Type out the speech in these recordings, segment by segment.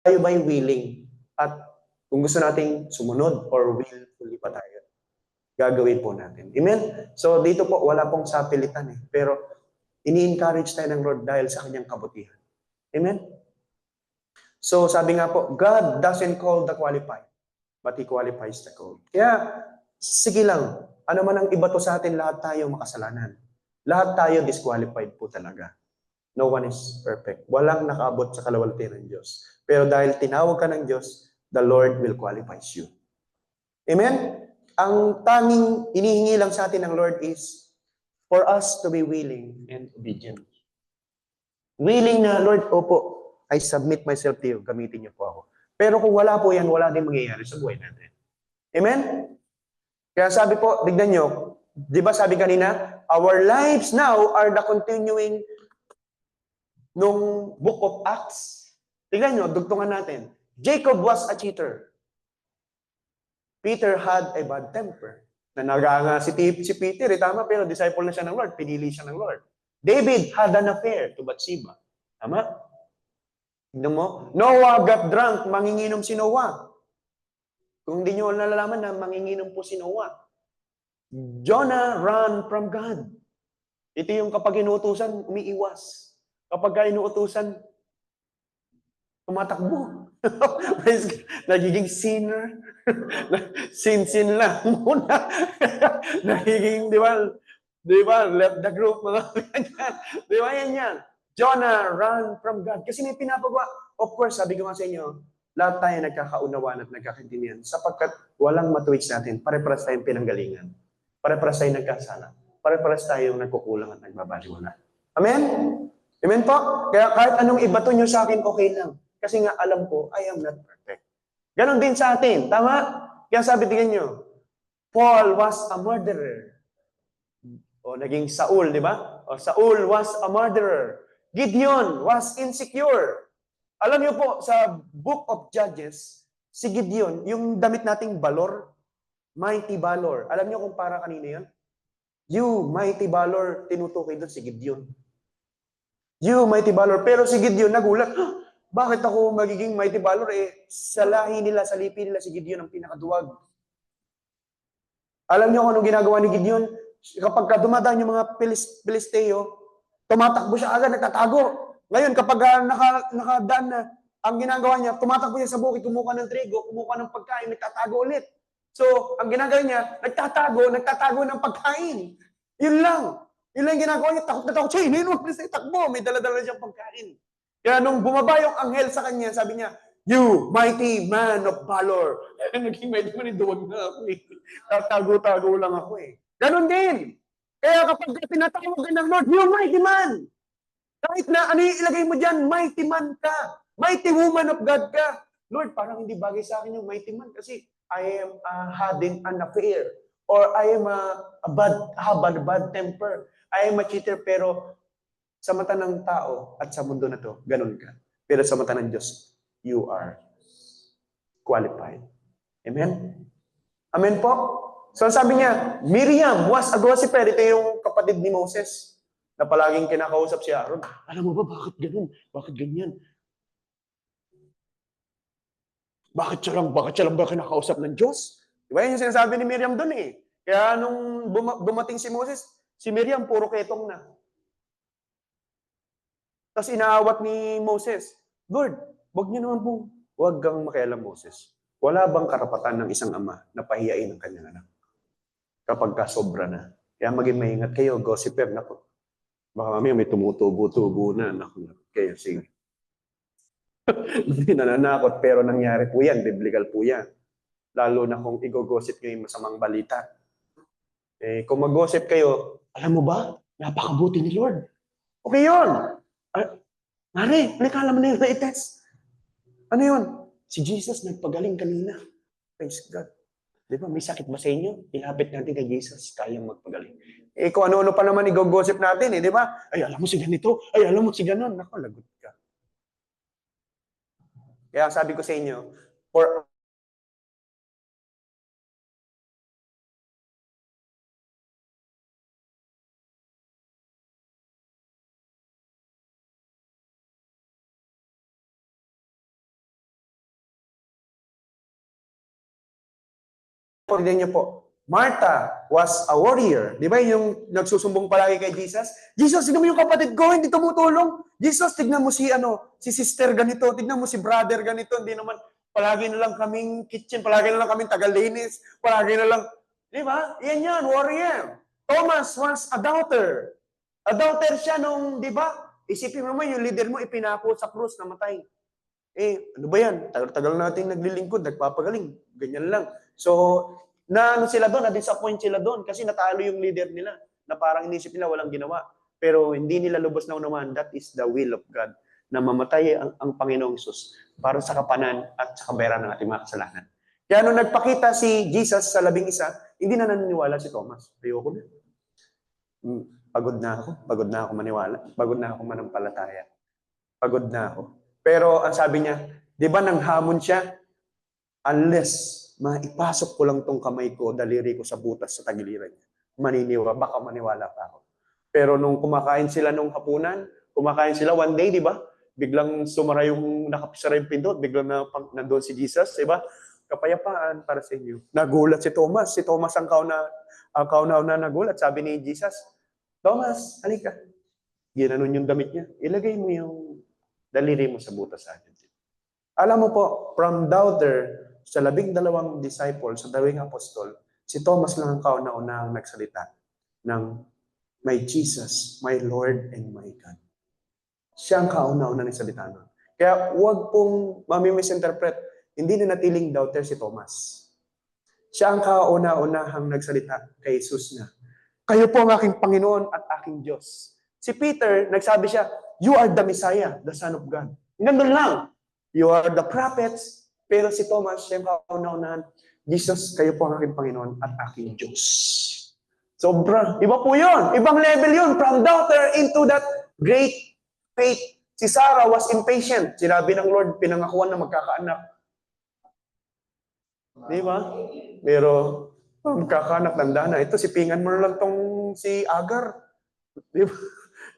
tayo ba'y willing? At kung gusto nating sumunod or willfully pa tayo, gagawin po natin. Amen? So dito po, wala pong sapilitan eh. Pero ini-encourage tayo ng Lord dahil sa kanyang kabutihan. Amen? So sabi nga po, God doesn't call the qualified, but He qualifies the called. Kaya, sige lang, ano man ang iba to sa atin, lahat tayo makasalanan. Lahat tayo disqualified po talaga. No one is perfect. Walang nakaabot sa kalawalhatian ng Diyos. Pero dahil tinawag ka ng Diyos, the Lord will qualify you. Amen? Ang tanging inihingi lang sa atin ng Lord is for us to be willing and obedient. Willing na, Lord, opo, I submit myself to you, gamitin niyo po ako. Pero kung wala po yan, wala din mangyayari sa buhay natin. Amen? Kaya sabi po, tignan nyo, di ba sabi kanina, our lives now are the continuing nung book of Acts. Tignan nyo, dugtungan natin. Jacob was a cheater. Peter had a bad temper. Nanaganga si Peter, tama, pero disciple na siya ng Lord, pinili siya ng Lord. David had an affair to Bathsheba. Tama? Tignan mo, Noah got drunk, manginginom si Noah. Kung hindi nyo nalalaman na manginginom po si Noah. Jonah ran from God. Ito yung kapag inuutusan, umiiwas. Kapag inuutusan, tumatakbo. Nagiging sinner. Sin lang muna. Nagiging, di ba, left the group, mga ganyan. Di ba, yan. Jonah ran from God. Kasi may pinapagawa. Of course, sabi ko nga sa inyo, lahat tayo nagkakaunawaan at nagkakaintindihan sapagkat walang matuwid sa atin. Pare-paras tayong pinanggalingan. Pare-paras tayong nagkasala. Pare-paras tayong nagkukulang at nagbabaliwala. Amen? Amen po? Kaya kahit anong ibato nyo sa akin, okay lang. Kasi nga alam ko, I am not perfect. Ganon din sa atin. Tama? Kaya sabi, tingnan nyo, Paul was a murderer. O naging Saul, di ba? O Saul was a murderer. Gideon was insecure. Alam niyo po, sa Book of Judges, si Gideon, yung damit nating valor, mighty valor. Alam niyo kung para kanina yan? You, mighty valor, tinutukoy doon si Gideon. You, mighty valor. Pero si Gideon nagulat, bakit ako magiging mighty valor? Sa lahi nila, sa lipi nila, si Gideon ang pinakaduwag. Alam niyo kung anong ginagawa ni Gideon? Kapag dumadaan yung mga Pilisteo, tumatakbo siya agad, nagtatago. Ngayon, kapag nakadaan na, ang ginagawa niya, tumatakbo siya sa bukid, kumuha ng trigo, kumuha ng pagkain, nagtatago ulit. So, ang ginagawa niya, nagtatago ng pagkain. Yun lang. Yun lang ginagawa niya, takot na takot siya, hinunod na siya, takbo, may dala-dala siyang pagkain. Kaya nung bumaba yung anghel sa kanya, sabi niya, you, mighty man of valor. Naging mighty man, duwag na ako eh. Tatago-tago lang ako eh. Ganon din. Kaya kapag tinatawagan ng Lord, you mighty man. Kahit na ano yung ilagay mo dyan, mighty man ka. Mighty woman of God ka. Lord, parang hindi bagay sa akin yung mighty man kasi I am having an affair. Or I am have a bad temper. I am a cheater. Pero sa mata ng tao at sa mundo na to, ganun ka. Pero sa mata ng Diyos, you are qualified. Amen? Amen po? So sabi niya, Miriam was a gossiper. Ito yung kapatid ni Moses na palaging kinakausap si Aaron. Alam mo ba, bakit ganun? Bakit ganyan? Bakit siya lang ba kinakausap ng Diyos? Diba yun yung sinasabi ni Miriam doon eh. Kaya nung dumating si Moses, si Miriam puro ketong na. Tapos inaawat ni Moses, Lord, wag kang makialam, Moses. Wala bang karapatan ng isang ama na pahiyain ang kanyang anak? Kapag kasobra na. Kaya maging maingat kayo, gossiper, nako. Baka mamaya may tumutubo-tubo na. Naku, kayo, sige. Hindi nananakot, pero nangyari po yan, biblical po yan. Lalo na kung i-gossip nyo yung masamang balita. Kung mag-gossip kayo, alam mo ba, napakabuti ni Lord. Okay yun. Mare, alam mo na yun, i-test. Ano yun? Si Jesus nagpagaling kanina. Praise God. Di ba, may sakit ba sa inyo? Ilapit natin kay Jesus, kayang magpagaling. Kung ano-ano pa naman i-gossip natin, di ba? Ay, alam mo si ganito. Ay, alam mo si ganon. Naku, lagot ka. Kaya sabi ko sa inyo, for tignan niyo po. Martha was a warrior. Di ba yung nagsusumbong palagi kay Jesus? Jesus, tignan mo yung kapatid ko, hindi tumutulong. Jesus, tignan mo si sister ganito, tignan mo si brother ganito, hindi naman palagi na lang kaming kitchen, palagi na lang kaming tagalinis, palagi na lang, di ba? Yan, warrior. Thomas was a doubter. A doubter siya nung, di ba? Isipin mo yung leader mo ipinako sa krus, namatay. Ano ba yan? Tagal-tagal natin naglilingkod, nagpapagaling. Ganyan lang. So, sila doon, na-disappoint sila doon kasi natalo yung leader nila na parang inisip nila walang ginawa. Pero hindi nila lubos na unaman, that is the will of God, na mamatay ang Panginoong Hesus para sa kapanan at sa kabayaran ng ating mga kasalanan. Kaya nung nagpakita si Jesus sa 11, hindi na naniniwala si Thomas. Ayoko na. Pagod na ako maniwala. Pagod na ako manampalataya. Pagod na ako. Pero ang sabi niya, di ba nanghamon siya? Unless maipasok ko lang tong kamay ko, daliri ko sa butas sa tagiliran niya. Baka maniwala pa ako. Pero nung kumakain sila nung hapunan, kumakain sila one day, di ba? Biglang nakapisara yung pindot, biglang nandoon si Jesus, di ba? Kapayapaan para sa inyo. Nagulat si Thomas. Si Thomas ang kauna nagulat. Sabi ni Jesus, Thomas, halika. Ginanon yung damit niya. Ilagay mo yung daliri mo sa butas sa akin. Alam mo po, from doubter, sa 12 disciples, sa 12 apostol, si Thomas lang ang kauna-unang nagsalita ng my Jesus, my Lord and my God. Siya ang kauna-unang nagsalita nun. Kaya huwag pong mami-misinterpret, hindi na natiling doubter si Thomas. Siya ang kauna-unahang nagsalita kay Jesus na, kayo po ang aking Panginoon at aking Diyos. Si Peter, nagsabi siya, you are the Messiah, the Son of God. Nandun lang. You are the prophets. Pero si Thomas, siya ang kauna-unahan, Jesus, kayo po ang aking Panginoon at aking Diyos. Sobra. Iba po yun. Ibang level yun. From doubter into that great faith. Si Sarah was impatient. Sinabi ng Lord, pinangakuan na magkakaanak. Di ba? Pero, magkakaanak, tanda na. Ito, sipingan mo lang tong si Agar. Di ba?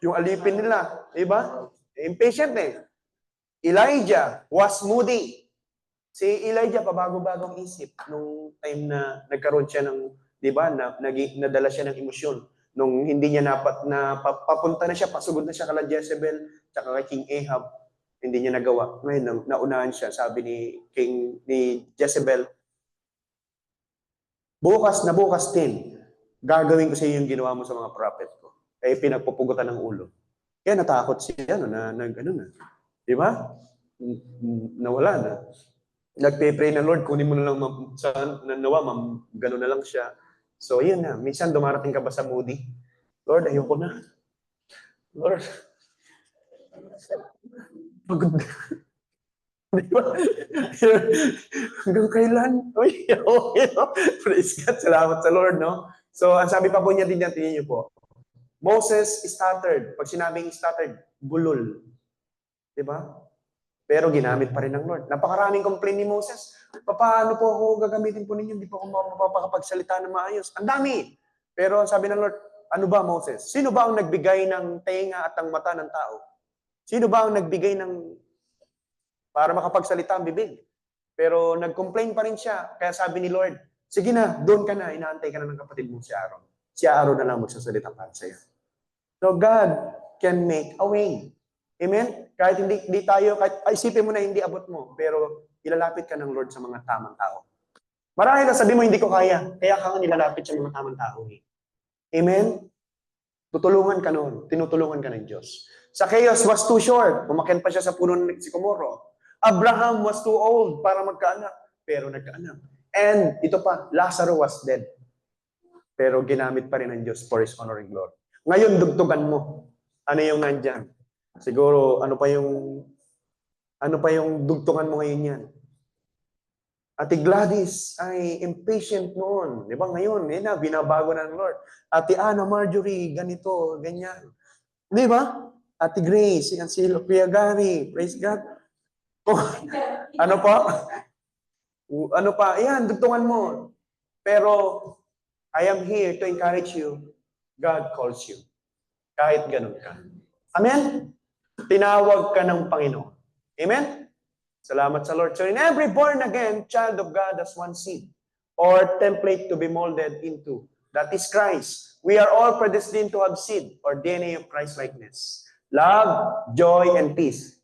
Yung alipin nila. Di ba? Impatient eh. Elijah was moody. Si Elijah, pabago-bagong isip nung time na nagkaroon siya ng, di ba, nadala siya ng emosyon. Nung hindi niya papunta na siya, pasugod na siya kala Jezebel, tsaka kay King Ahab, hindi niya nagawa. Ngayon, naunahan siya, sabi ni Jezebel, bukas din, gagawin ko sa iyo yung ginawa mo sa mga prophet ko. Kaya pinagpupugutan ng ulo. Kaya natakot siya, di ba? Nawala na. Nagpe-pray na, Lord, kunin mo na lang gano'n na lang siya. So, yun na. Minsan, dumarating ka ba sa moody? Lord, ayoko na. Lord, pagod na. Di ba? Hanggang kailan? Uy, okay. Praise God. Salamat sa Lord, no? So, ang sabi pa po niya din, tingnan niyo po. Moses stuttered. Pag sinabing stuttered, bulol. Di ba? Pero ginamit pa rin ng Lord. Napakaraming complaint ni Moses. Paano po ako gagamitin po ninyo? Hindi po ako mapapakapagsalita na maayos. Ang dami. Pero sabi ng Lord, ano ba Moses? Sino ba ang nagbigay ng tenga at ang mata ng tao? Sino ba ang nagbigay para makapagsalita ang bibig? Pero nag-complain pa rin siya. Kaya sabi ni Lord, sige na, doon ka na. Inaantay ka na ng kapatid mo si Aaron. Si Aaron na lang magsasalita para sa iyo. So God can make a way. Amen? Kahit hindi tayo, isipin mo na hindi abot mo, pero ilalapit ka ng Lord sa mga tamang tao. Marahil na sabi mo, hindi ko kaya. Kaya ka nga nilalapit sa mga tamang tao. Amen? Tutulungan ka noon. Tinutulungan ka ng Diyos. Zacchaeus was too short. Umakyat pa siya sa puno ng sikomoro. Abraham was too old para magkaanak. Pero nagkaanak. And ito pa, Lazarus was dead. Pero ginamit pa rin ng Diyos for His honor and glory. Ngayon, dugtugan mo. Ano yung nandyan? Siguro, ano pa yung dugtungan mo ngayon yan? Ate Gladys ay impatient noon. Di ba ngayon, binabago na ng Lord. Ate Ana Marjorie, ganito, ganyan. Di ba? Ate Grace, si Kuya Gary, praise God. Ano pa? Yan, dugtungan mo. Pero, I am here to encourage you. God calls you. Kahit ganun ka. Amen? Tinawag ka ng Panginoon. Amen? Salamat sa Lord. So in every born again child of God has one seed. or template to be molded into. That is Christ. We are all predestined to have seed or DNA of Christ-likeness. Love, joy, and peace.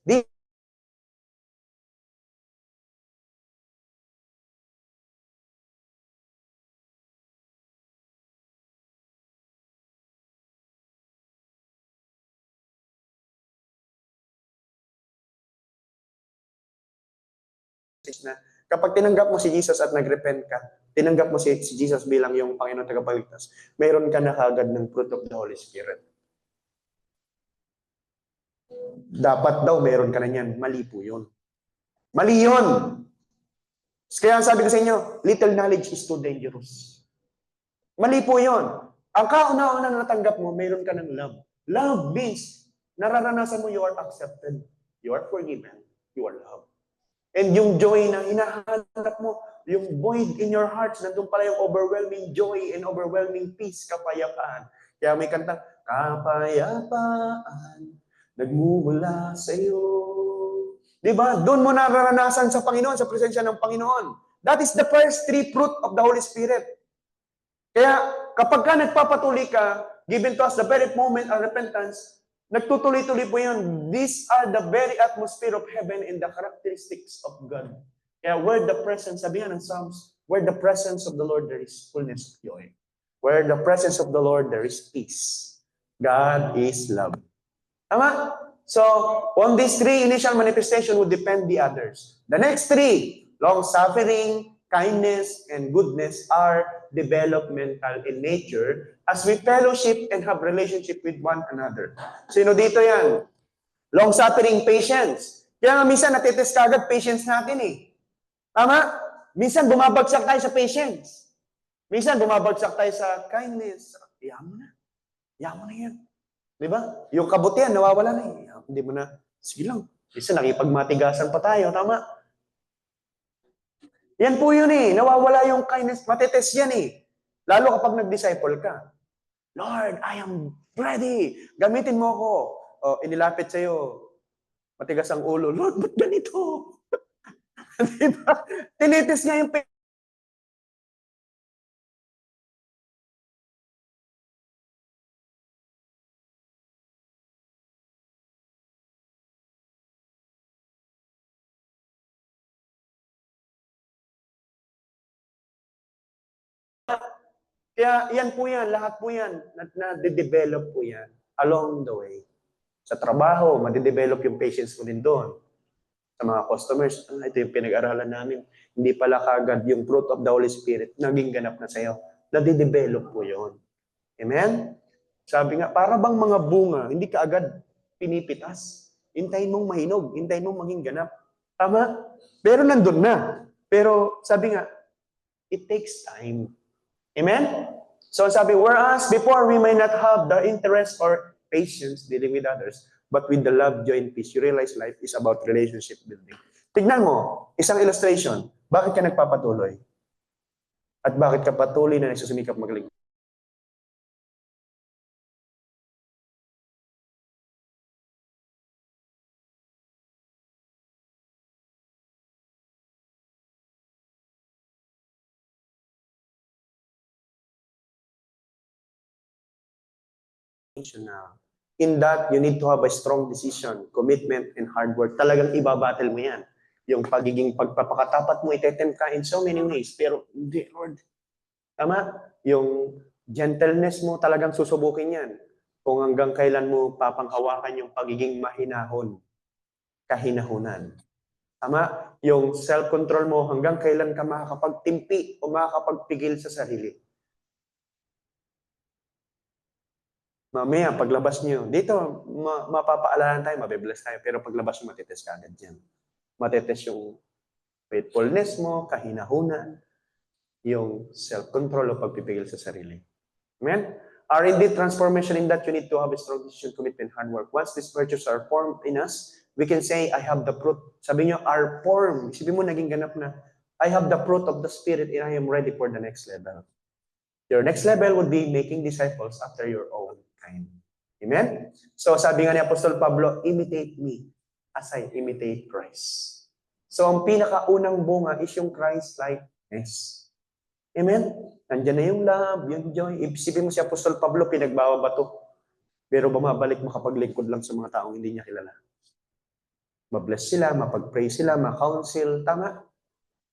This na kapag tinanggap mo si Jesus at nagrepent ka, tinanggap mo si Jesus bilang yung Panginoon tagapagligtas, mayroon ka na kagad ng fruit of the Holy Spirit. Dapat daw mayroon ka na niyan. Mali po yun. Mali yun. Kaya sabi ko sa inyo, little knowledge is too dangerous. Mali po yun. Ang kauna-una na natanggap mo, mayroon ka ng love. Love means, nararanasan mo you are accepted, you are forgiven, you are loved. And yung joy na hinahanap mo, yung void in your hearts, nandun pala yung overwhelming joy and overwhelming peace, kapayapaan. Kaya may kantang, kapayapaan, nagmumula sa iyo. Diba? Doon mo nararanasan sa Panginoon, sa presensya ng Panginoon. That is the first three fruit of the Holy Spirit. Kaya kapag ka nagpapatuloy ka, given to us the very moment of repentance, nagtutuloy-tuloy po yun. These are the very atmosphere of heaven and the characteristics of God. Kaya where the presence, sabi nga ng Psalms, where the presence of the Lord, there is fullness of joy. Where the presence of the Lord, there is peace. God is love. Tama? So, on these three initial manifestations would depend the others. The next three, long-suffering, kindness, and goodness are developmental in nature as we fellowship and have relationship with one another. Sino dito yan? Long-suffering, patience. Kaya nga minsan natitest ka agad patience natin eh. Tama? Minsan bumabagsak tayo sa patience. Minsan bumabagsak tayo sa kindness. Yaman na. Yaman na yan. Diba? Yung kabutihan, nawawala na eh. Hindi mo na, sige lang. Minsan nakipagmatigasan pa tayo. Tama? Yan po yun eh. Nawawala yung kindness. Matitest yan eh. Lalo kapag nag-disciple ka. Lord, I am ready. Gamitin mo ako. O, inilapit sa'yo. Matigas ang ulo. Lord, ba't ganito? Diba? Tinitest niya yung Kaya yan po yan, lahat po yan, na-develop po yan along the way. Sa trabaho, madidevelop yung patience mo din doon. Sa mga customers, ito yung pinag-aralan namin. Hindi pala kagad yung fruit of the Holy Spirit naging ganap na sa'yo. Nadidevelop po yun. Amen? Sabi nga, para bang mga bunga, hindi ka agad pinipitas. Hintayin mong mahinog, hintayin mong maging ganap. Tama? Pero nandun na. Pero sabi nga, it takes time. Amen? So sabi, whereas before we may not have the interest or patience dealing with others, but with the love, joy, and peace, you realize life is about relationship building. Tignan mo, isang illustration, bakit ka nagpapatuloy? At bakit ka patuloy na nagsusumikap magaling? Na in that, you need to have a strong decision, commitment, and hard work. Talagang ibabattle mo yan. Yung pagiging pagpapakatapat mo, itetempt ka in so many ways. Pero, hindi, Lord. Tama? Yung gentleness mo, talagang susubukin yan. Kung hanggang kailan mo papanghawakan yung pagiging mahinahon, kahinahunan. Tama? Yung self-control mo, hanggang kailan ka makakapagtimpi o makakapagpigil sa sarili. Mamaya, paglabas nyo, dito, mapapaalalan tayo, mabibless tayo, pero paglabas nyo, matitest ka agad yan. Matitest yung faithfulness mo, kahinahunan, yung self-control o pagpipigil sa sarili. Amen? Are indeed transformation in that you need to have a strong decision, commitment, hard work. Once these virtues are formed in us, we can say, I have the fruit. Sabi nyo, are formed. Sabi mo, naging ganap na, I have the fruit of the Spirit and I am ready for the next level. Your next level would be making disciples after your own kind. Amen? So sabi nga ni Apostol Pablo, imitate me as I imitate Christ. So ang pinakaunang bunga is yung Christ-likeness. Amen? Nandiyan na yung love, yung joy. Isipin mo si Apostol Pablo, pinagbababato. Pero bumabalik makapaglingkod lang sa mga taong hindi niya kilala. Ma-bless sila, mapag-pray sila, ma-counsel. Tama?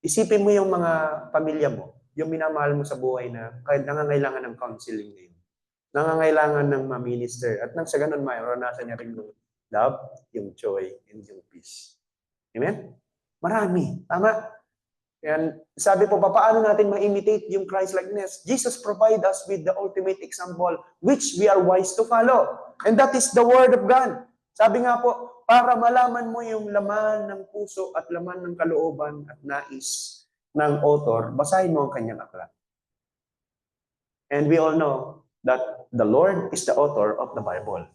Isipin mo yung mga pamilya mo, yung minamahal mo sa buhay na kahit nangangailangan ng counseling ngayon. Nangangailangan ng ma-minister. At nang sa ganun, maranasan niya rin yung love, yung joy, and yung peace. Amen? Marami. Tama? Yan, sabi po, paano natin ma-imitate yung Christ-likeness? Jesus provide us with the ultimate example which we are wise to follow. And that is the Word of God. Sabi nga po, para malaman mo yung laman ng puso at laman ng kalooban at nais ng author, basahin mo ang kanyang aklat. And we all know that the Lord is the author of the Bible.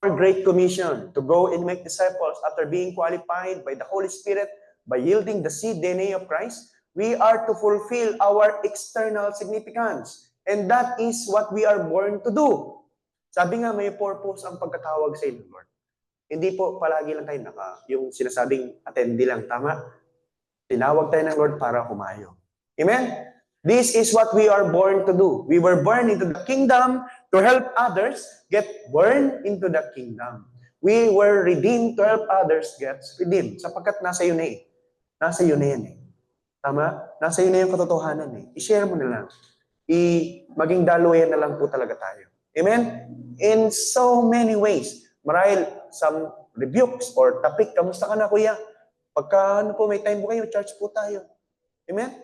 Great Commission to go and make disciples after being qualified by the Holy Spirit by yielding the seed DNA of Christ, we are to fulfill our external significance. And that is what we are born to do. Sabi nga, may purpose ang pagkatawag sa inyo, Lord. Hindi po palagi lang tayo yung sinasabing attendee lang. Tama? Tinawag tayo ng Lord para humayo. Amen? This is what we are born to do. We were born into the kingdom to help others get born into the kingdom. We were redeemed to help others get redeemed. Sapagkat nasa iyo na eh. Nasa iyo na yan eh. Tama? Nasa iyo na yung katotohanan eh. I-share mo na lang. Maging daluyan na lang po talaga tayo. Amen? In so many ways. Marahil some rebukes or topic, kamusta ka na kuya? Pagka ano po, may time po kayo, church po tayo. Amen?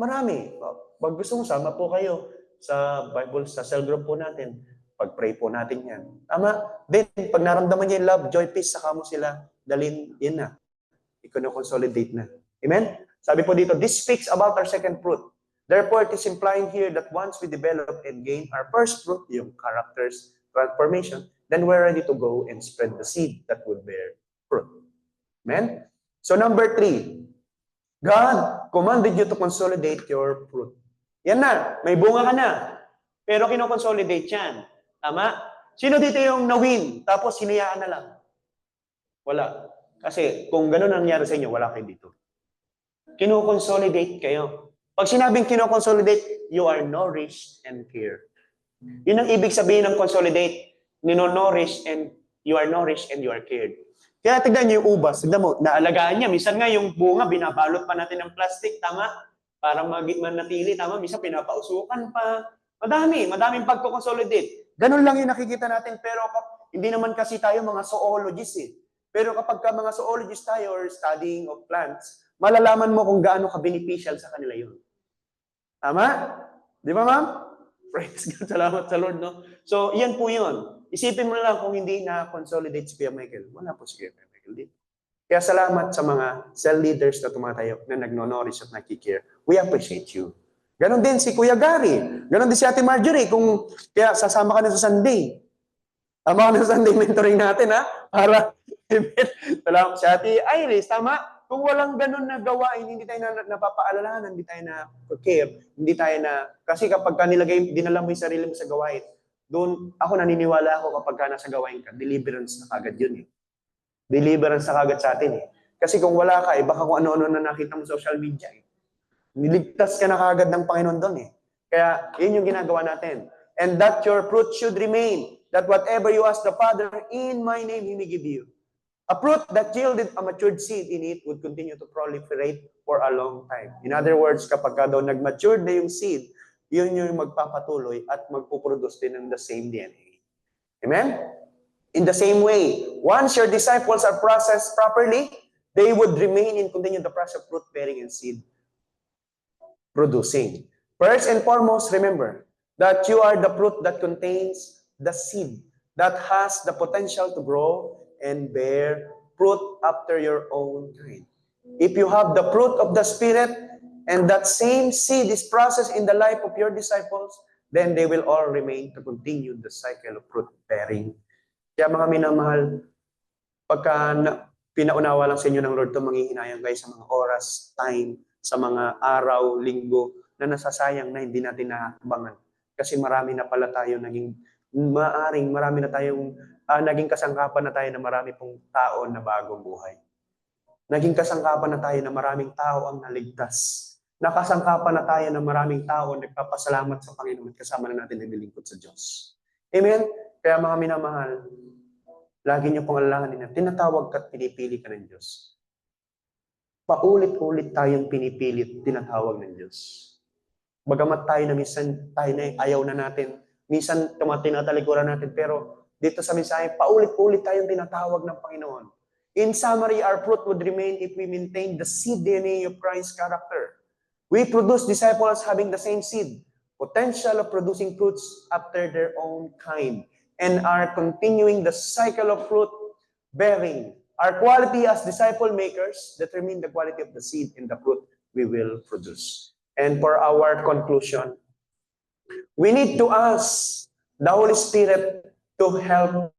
Marami. Pag gusto mo, sama po kayo sa Bible, sa cell group po natin. Pag-pray po natin yan. Tama? Then, pag naramdaman niya yung love, joy, peace, saka mo sila dalhin, yun na. I-consolidate na. Amen? Sabi po dito, this speaks about our second fruit. Therefore, it is implying here that once we develop and gain our first fruit, yung character's transformation, then we're ready to go and spread the seed that would bear fruit. Amen? So, number 3, God commanded you to consolidate your fruit. Yan na, may bunga ka na. Pero kinoconsolidate yan. Tama? Sino dito yung na-win, tapos hinayaan na lang? Wala. Kasi kung gano'n ang nangyari sa inyo, wala kayo dito. Kinoconsolidate kayo. Pag sinabing kinoconsolidate, you are nourished and cared. Yun ang ibig sabihin ng consolidate. Nino-nourish and you are nourished and you are cared. Kaya tignan niyo yung ubas. Tignan mo, naalagaan niya. Minsan nga yung bunga, binabalot pa natin ng plastic, tama? Para manatili, tama? Minsan pinapausukan pa. Madaming pagko-consolidate. Ganun lang yung nakikita natin. Pero hindi naman kasi tayo mga zoologists eh. Pero kapag ka mga zoologists tayo or studying of plants, malalaman mo kung gaano ka-beneficial sa kanila yun. Tama? Di ba, ma'am? Praise God. Salamat sa Lord, no? So, yan po yun. Isipin mo na lang kung hindi na-consolidate si Kuya Michael. Wala po si Kuya Michael dito. Kaya salamat sa mga cell leaders na tumatayo, na nagno-nourish at nakikare. We appreciate you. Ganon din si Kuya Gary. Ganon din si Ate Marjorie. Kaya sasama ka na sa Sunday. Tama ka na sa Sunday mentoring natin, ha? Para, salamat si Ate Iris. Tama? Kung walang ganon na gawain, hindi tayo napapaalalahan, hindi tayo na care, hindi tayo na, kasi kapag dinala mo yung sarili mo sa gawain, doon, ako naniniwala ako kapag nasa gawain ka, deliverance na kagad yun eh. Deliverance na kagad sa atin eh. Kasi kung wala ka, baka kung ano-ano na nakita mo sa social media eh. Niligtas ka na kagad ng Panginoon doon eh. Kaya, yun yung ginagawa natin. And that your fruit should remain, that whatever you ask the Father in my name, He may give you. A fruit that yielded a matured seed in it would continue to proliferate for a long time. In other words, kapag daw nag-matured na yung seed, yun yung magpapatuloy at magpuproduce din ng the same DNA. Amen? In the same way, once your disciples are processed properly, they would remain and continue the process of fruit bearing and seed producing. First and foremost, remember that you are the fruit that contains the seed that has the potential to grow and bear fruit after your own kind. If you have the fruit of the Spirit, and that same seed is processed in the life of your disciples, then they will all remain to continue the cycle of fruit bearing. Kaya mga minamahal, pagka pinaunawa lang sa inyo ng Lord ito, manghihinayang kayo sa mga oras, time, sa mga araw, linggo, na nasasayang na hindi natin naabangan. Kasi marami na pala tayo marami na tayong naging kasangkapan na tayo na marami pong tao na bagong buhay. Naging kasangkapan na tayo na maraming tao ang naligtas. Nakasangkapan na tayo na maraming tao ang nagpapasalamat sa Panginoon at kasama na natin naglilingkod sa Diyos. Amen? Kaya mga minamahal, lagi niyo pong alalahanin na tinatawag ka at pinipili ka ng Diyos. Paulit-ulit tayong pinipilit, tinatawag ng Diyos. Bagamat tayo na minsan, tayo na ayaw na natin, minsan tinatalikuran natin, pero dito sa mensahe, paulit-ulit tayong tinatawag ng Panginoon. In summary, our fruit would remain if we maintain the seed DNA of Christ's character. We produce disciples having the same seed, potential of producing fruits after their own kind, and are continuing the cycle of fruit bearing. Our quality as disciple makers determine the quality of the seed and the fruit we will produce. And for our conclusion, we need to ask the Holy Spirit to help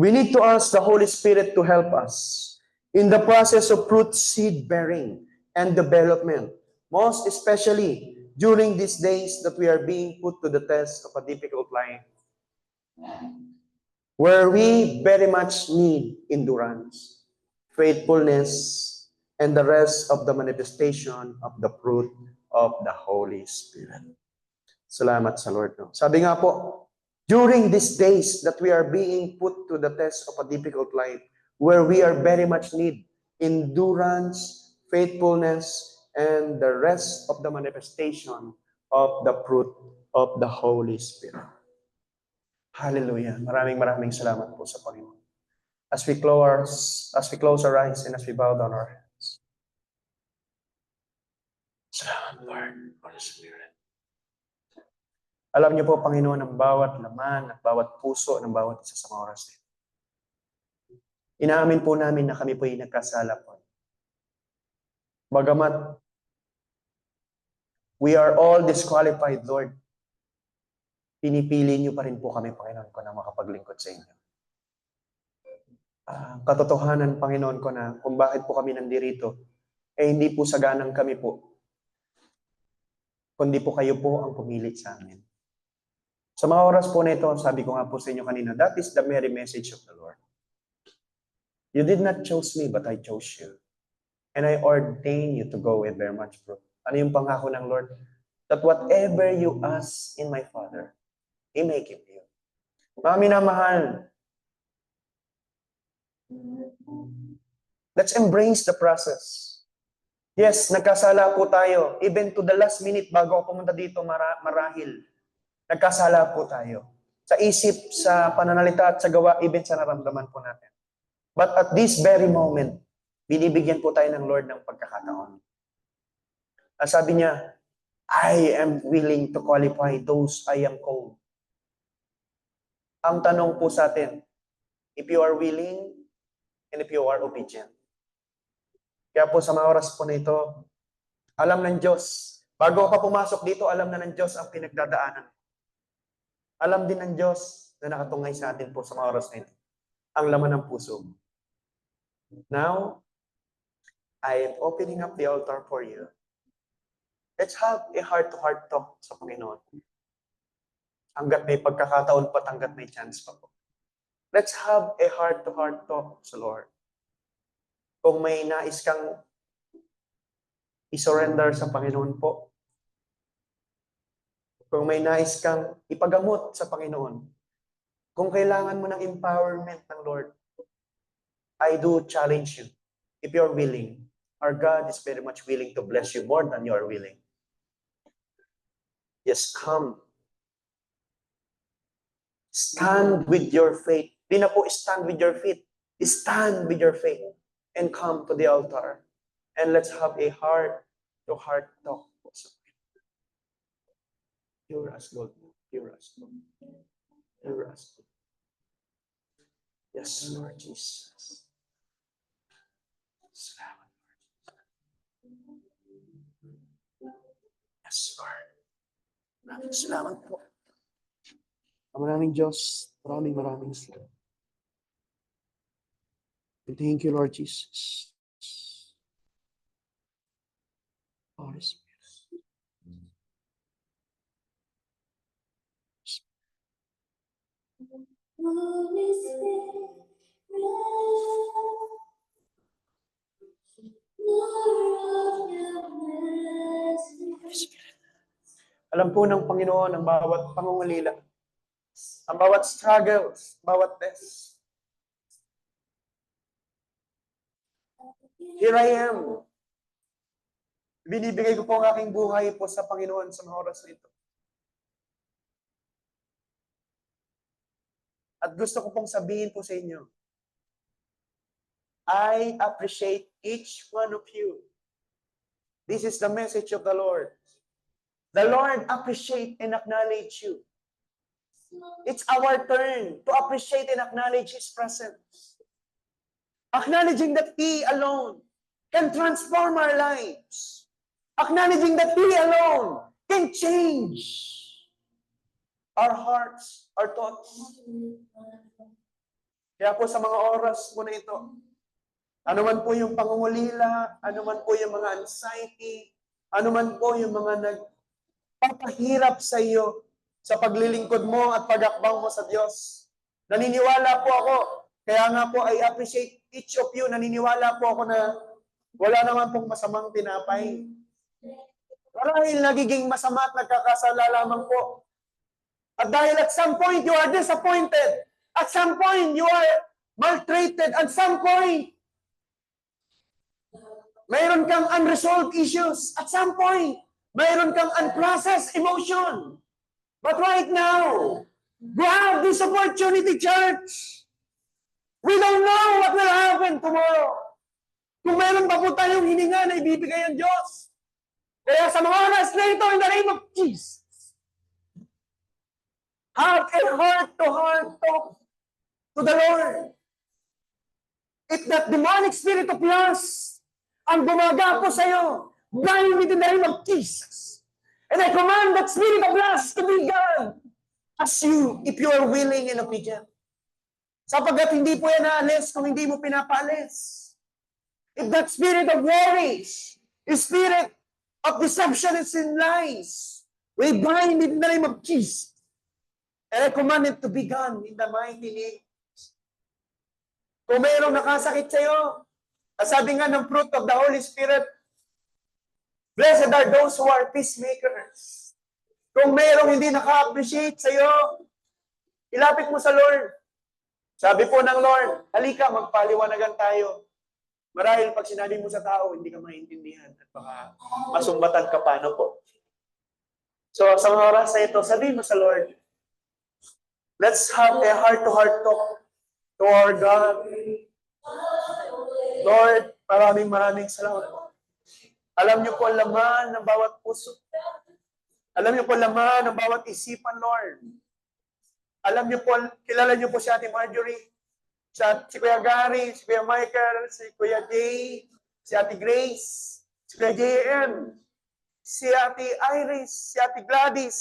We need to ask the Holy Spirit to help us in the process of fruit seed bearing and development, most especially during these days that we are being put to the test of a difficult life, where we very much need endurance, faithfulness, and the rest of the manifestation of the fruit of the Holy Spirit. Salamat sa Lord. Sabi nga po, during these days that we are being put to the test of a difficult life, where we are very much need endurance, faithfulness, and the rest of the manifestation of the fruit of the Holy Spirit. Hallelujah. Maraming salamat po sa Panginoon. As we close our eyes and as we bow down our heads. Salamat, Lord, Holy Spirit. Alam niyo po, Panginoon, ang bawat laman at bawat puso ng bawat isa sa mga oras nito. Inaamin po namin na kami po ay nagkasala po. Bagamat we are all disqualified, Lord, pinipili niyo pa rin po kami, Panginoon ko, na makapaglingkod sa inyo. Katotohanan, Panginoon ko, na kung bakit po kami nandirito, hindi po saganang kami po, kundi po kayo po ang pumili sa amin. Sa mga oras po na ito, sabi ko nga po sa inyo kanina, that is the very message of the Lord. You did not choose me, but I chose you. And I ordain you to go and bear much fruit. Ano yung pangako ng Lord? That whatever you ask in my Father, He may give you. Mga minamahal, let's embrace the process. Yes, nagkasala po tayo. Even to the last minute bago ako pumunta dito, marahil. Nagkasala po tayo. Sa isip, sa pananalita at sa gawa, even sa naramdaman po natin. But at this very moment, binibigyan po tayo ng Lord ng pagkakataon. Sabi niya, I am willing to qualify those I am called. Ang tanong po sa atin, if you are willing and if you are obedient. Kaya po sa mga oras po na ito, alam ng Diyos, bago ka pumasok dito, alam na ng Diyos ang pinagdadaanan. Alam din ng Diyos na nakatungay sa atin po sa mga oras na ito, ang laman ng puso. Now, I am opening up the altar for you. Let's have a heart-to-heart talk sa Panginoon. Hanggat may pagkakataon pa, hanggat may chance pa po. Let's have a heart-to-heart talk sa Lord. Kung may nais kang i-surrender sa Panginoon po, kung may nais kang ipagamot sa Panginoon, kung kailangan mo ng empowerment ng Lord, I do challenge you. If you're willing, our God is very much willing to bless you more than you are willing. Just come. Stand with your faith. Di na po stand with your feet. Stand with your faith and come to the altar. And let's have a heart-to-heart talk. Pure as gold. Pure as gold. Yes, Lord Jesus. Salamat. Yes, Lord. Maraming salamat po. Maraming Diyos. Maraming salamat. Thank you, Lord Jesus. Holy Spirit. Holy Spirit, alam po ng Panginoon ang bawat pangungulila, ang bawat struggles, bawat test. Here I am. Binibigay ko po ang aking buhay po sa Panginoon sa mga oras na ito. At gusto ko pong sabihin po sa inyo, I appreciate each one of you. This is the message of the Lord. The Lord appreciate and acknowledge you. It's our turn to appreciate and acknowledge His presence. Acknowledging that He alone can transform our lives. Acknowledging that He alone can change our hearts, our thoughts. Kaya po sa mga oras po na ito, ano man po yung pangungulila, ano man po yung mga anxiety, ano man po yung mga nagpapahirap sa iyo sa paglilingkod mo at pag-akbang mo sa Diyos. Naniniwala po ako, kaya nga po I appreciate each of you, naniniwala po ako na wala naman pong masamang tinapay. Marahil nagiging masama at nagkakasala lamang po. At dahil at some point you are disappointed, at some point you are maltreated, at some point mayroon kang unresolved issues, at some point mayroon kang unprocessed emotion. But right now, grab this opportunity, church. We don't know what will happen tomorrow. Kung mayroon pa po tayong hininga na ibibigay ang Diyos. Kaya sa mga oras na ito, in the name of Jesus, have a heart-to-heart talk to the Lord. If that demonic spirit of lust ang gumagapo sa iyo, bind it in the name of Jesus. And I command that spirit of lust to be gone as you, if you are willing and obedient. Sapagkat hindi po yan naalis kung hindi mo pinapaalis. If that spirit of worries, spirit of deception and lies, we bind it in the name of Jesus. And I command it to be gone in the mighty name. Kung mayroong nakasakit sa iyo, sabi nga ng fruit of the Holy Spirit, blessed are those who are peacemakers. Kung mayroong hindi naka-appreciate sa iyo, ilapit mo sa Lord. Sabi po ng Lord, halika, magpaliwanagan tayo. Marahil pag sinabi mo sa tao, hindi ka maintindihan at baka masumbatan ka paano po. So sa mga oras na ito, sabihin mo sa Lord, let's have a heart-to-heart talk to our God. Lord, maraming salamat po. Alam niyo po ang laman ng bawat puso. Alam niyo po ang laman ng bawat isipan, Lord. Alam niyo po, kilala niyo po si Ate Marjorie, si Kuya Gary, si Kuya Michael, si Kuya Jay, si Ate Grace, si Kuya JM, si Ate Iris, si Ate Gladys,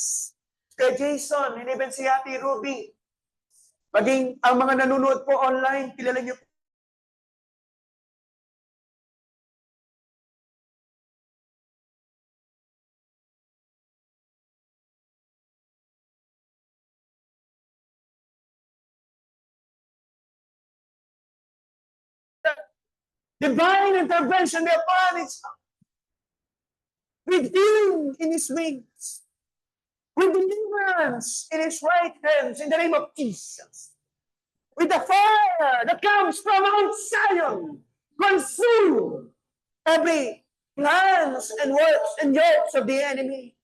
si Kuya Jason, and even si Ate Ruby. Maging ang mga nanonood po online, kilala niyo po. Divine intervention upon His with healing in His wings, with deliverance in His right hands, in the name of Jesus. With the fire that comes from Mount Zion, consume every plans and works and yokes of the enemy.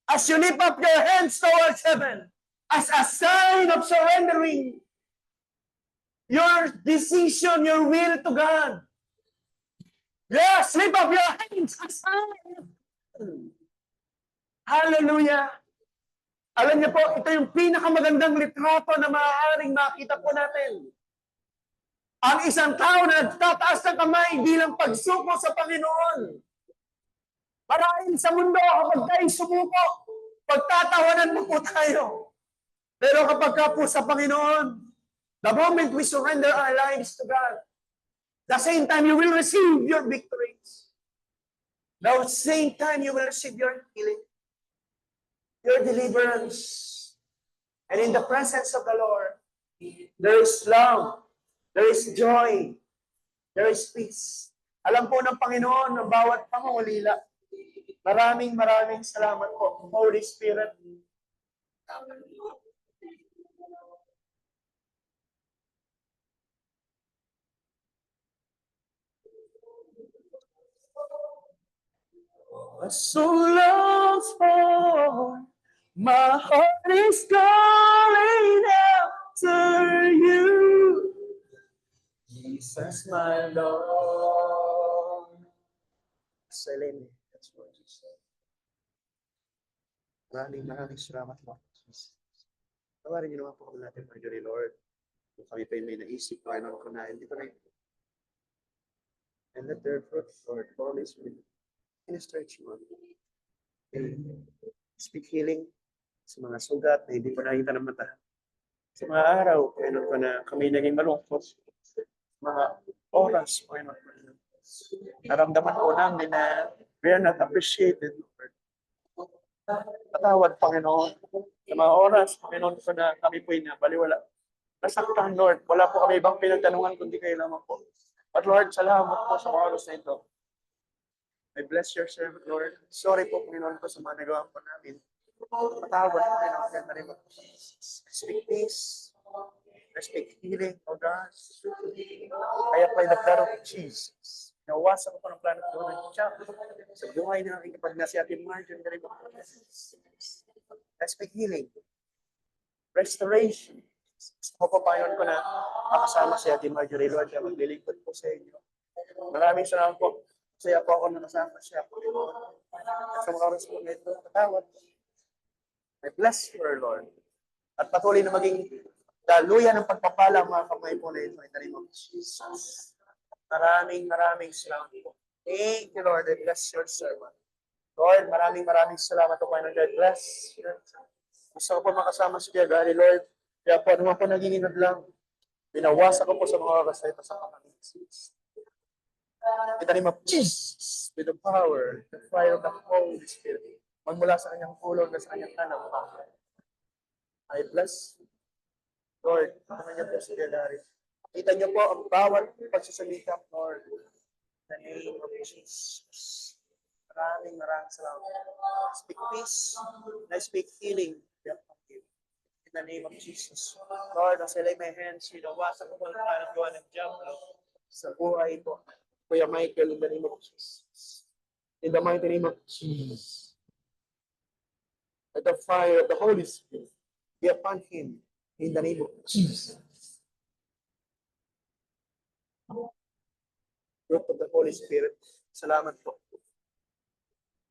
As you lift up your hands towards heaven, as a sign of surrendering your decision, your will to God. Yes, lift up your hands as high. Hallelujah. Alam niyo po, ito yung pinakamagandang litrato na maaaring makita po natin. Ang isang tao na nagtataas ng kamay bilang pagsuko sa Panginoon. Marahil sa mundo, kapag tayo sumuko, pagtatawanan mo po tayo. Pero kapag ka po sa Panginoon, the moment we surrender our lives to God, the same time you will receive your victories. The same time you will receive your healing, your deliverance. And in the presence of the Lord, there is love, there is joy, there is peace. Alam po ng Panginoon ang bawat pangungulila. Maraming salamat po, Holy Spirit. So long for my heart is calling out to you, Jesus, my Lord. Selene, that's what you said. Maraming salamat po. Tawarin niyo naman po kami natin, Marjorie Lord. Kung kami pa may naisip, Panginoon ko na, hindi ko na and let their fruit, Lord, Holy Spirit, minister to you. Speak healing sa mga sugat na hindi pa nakita ng mata. Sa mga araw, Panginoon ko na kami naging malungkot. Mga oras, Panginoon ko na. Naramdaman ko namin na we are not appreciated, Lord. Patawad, Panginoon. Sa mga oras, Panginoon ko na kami po'y nabaliwala. Nasaktan, Lord. Wala po kami ibang pinagtanungan kundi kayo lamang po. But Lord, salamat po sa mga oras na ito. I bless your servant, Lord. Sorry po, Panginoon ko sa mga nagawa po namin. Patawad, Panginoon, in the name of Jesus. I speak peace. I speak healing, O God. I apply the blood of Jesus. Nawasan ko po ng plano ko ng Diyos. Sa buhay na aking kapag nasi ating margin, in the name of Jesus. I speak healing. Restoration. Gusto ko, Panginoon ko na makasama si Ate Marjorie, Lord, na maglilingkod po sa inyo. Maraming salamat po. Saya po ako na kasama siya po. Sa mga oras po na ito, patawad. I bless you, Lord. At patuloy na maging daluyan ng pagpapala ang mga kamay po na ito. In the name of Jesus. Maraming salamat po. Thank you, Lord. I bless your servant. Lord, maraming salamat po, Panginoon. God bless. Gusto ko po makasama si Kuya Gary, Lord. Kaya po, naman po naging lang. Binawasa ko po sa mga oras na ito sa Panginoon. In the name of Jesus, with the power, the fire of the Holy Spirit, magmula sa kanyang ulo na sa kanyang kanan. I bless you. Lord, naman niyo po si Gary. Kita niyo po ang bawat pagsasalita, Lord. In the name of Jesus. Maraming salamat. I speak peace. I speak healing. In the name of Jesus. Lord, as I lay my hands, sinawasan ko po ang parang gawa ng Diablo sa buhay po. Kuya Michael, in the name of Jesus. In the mighty name of Jesus. Let the fire of the Holy Spirit be upon him. In the name of Jesus. Fruit of the Holy Spirit. Salamat po.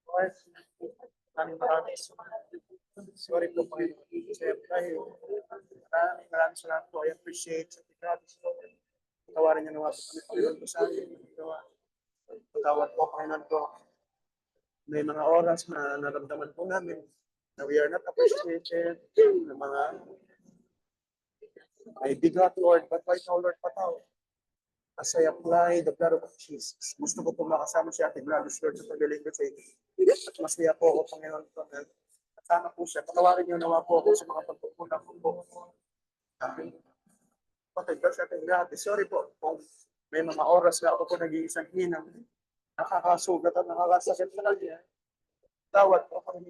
Lord, maraming sorry po, Panginoon. Maraming salamat po. I appreciate sa gratis po. Patawarin niyo naman po kami, Panginoon, sa amin. Patawad po, Panginoon po. May mga oras na naramdaman po namin na we are not appreciated ng mga may bigat, Lord, but right now, Lord, patawad. As I apply the blood of Jesus, gusto ko po makasama si Ate Gladys, Lord, sa pagaling ko sa inyo. At masaya po ako, Panginoon po, na kasama po siya. Patawarin niyo naman po ako sa mga pagpupunan ko po. Patay sa Ate Gladys. Sorry po kung may mga oras na ako po nag-iisang hinang nakakasugat at nakakasakit na kanya. Tawad po ako.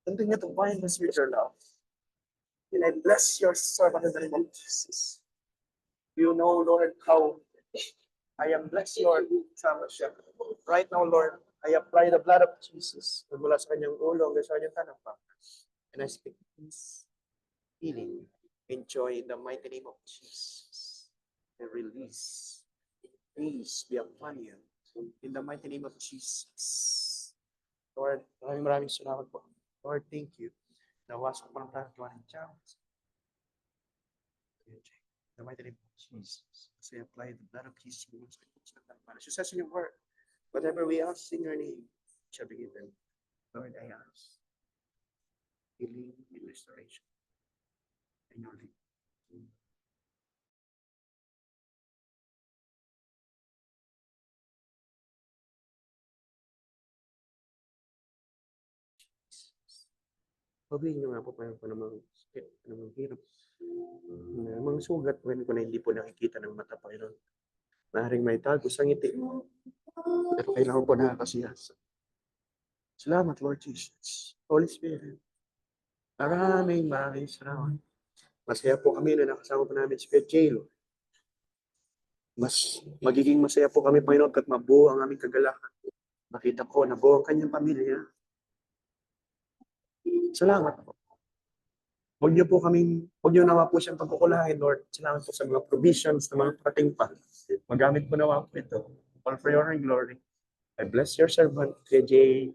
Continue to bind us with your love. And I bless your servant in the name of Jesus. You know, Lord, how I am blessed, Lord, sama siya. Right now, Lord, I apply the blood of Jesus mula sa kanyang ulo hanggang sa kanyang tanang. And I speak peace, healing, and joy in the mighty name of Jesus. And release. Peace be upon you. In the mighty name of Jesus. Lord, maraming salamat po. Lord, thank you. Nawasok po ng plano ng Diyos. The mighty name of Jesus. As I apply the blood of Jesus. She says in your word, whatever we ask in your name shall be given. Lord, I ask healing and restoration in your name. Sabihin niyo nga po paano po namang sakit, namang hirap. Namang sugat when ko na hindi po nakikita ng mata, Panginoon. Maaaring may tago sa ngiti. Pero kailangan po nakakasiyasa. Salamat, Lord Jesus. Holy Spirit. Maraming salamat. Masaya po kami na nakasama po namin si Kuya Jay, Lord. Mas magiging masaya po kami, Panginoon, kat mabuo ang aming kagalakan. Makita ko na buo ang kanyang pamilya. Salamat po. Huwag niyo nawa po siyang pagkukulahin, Lord. Salamat po sa mga provisions na mga parating pa. Magamit po nawa po ito. All for your glory. I bless your servant, Kuya Jay.